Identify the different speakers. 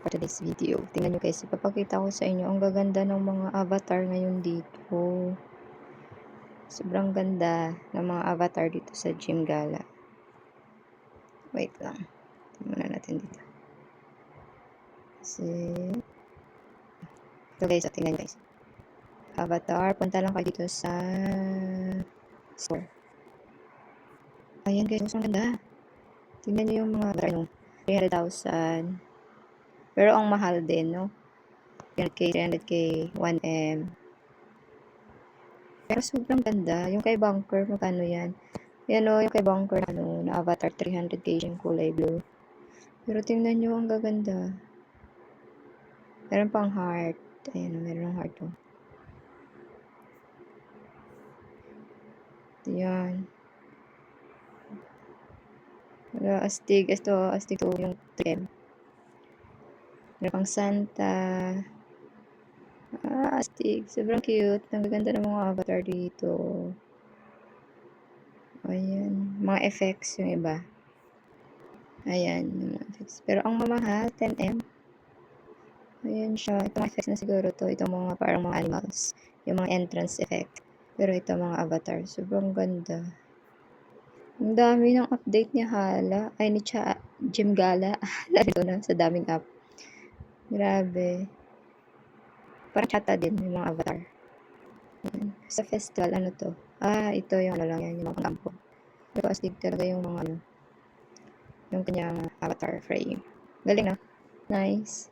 Speaker 1: for today's video. Tingnan nyo guys, ipapakita ko sa inyo ang gaganda ng mga avatar ngayon dito. Sobrang ganda ng mga avatar dito sa Gym Gala. Wait lang. Tingnan natin dito. Kasi ito guys, tingnan guys. Avatar, punta lang kayo dito sa store. Ayan guys, ang ganda. Tingnan nyo yung mga avatar nyo. 300,000. Pero ang mahal din, no? 300k, 1M. Pero sobrang ganda. Yung kay Bunker, magkano yan? Yan o, yung kay Bunker, na avatar, 300k yung kulay blue. Pero tingnan nyo, ang gaganda. Meron pang heart. Ayan o, meron ng heart o. Ayan. Wala, astig. Ito, astig to yung 3M. Meron pang Santa. Astig. Sobrang cute. Ang gaganda ng mga avatar dito. Ayan. Mga effects yung iba. Ayan. Yung mga effects. Pero ang mamahal, 10M. Ayan siya. Itong effects na siguro to. Itong mga parang mga animals. Yung mga entrance effect. Pero ito mga avatar. Sobrang ganda. Ang dami ng update niya hala. Ay, ni Gym Gala. Lalo na sa daming app. Grabe. Parang chata din yung mga avatar. Ayan. Sa festival, ano to? Ito yung ano lang yan. Yung mga kampo. Pero astig talaga yung mga ano. Yung kanyang avatar frame. Galing na. Nice.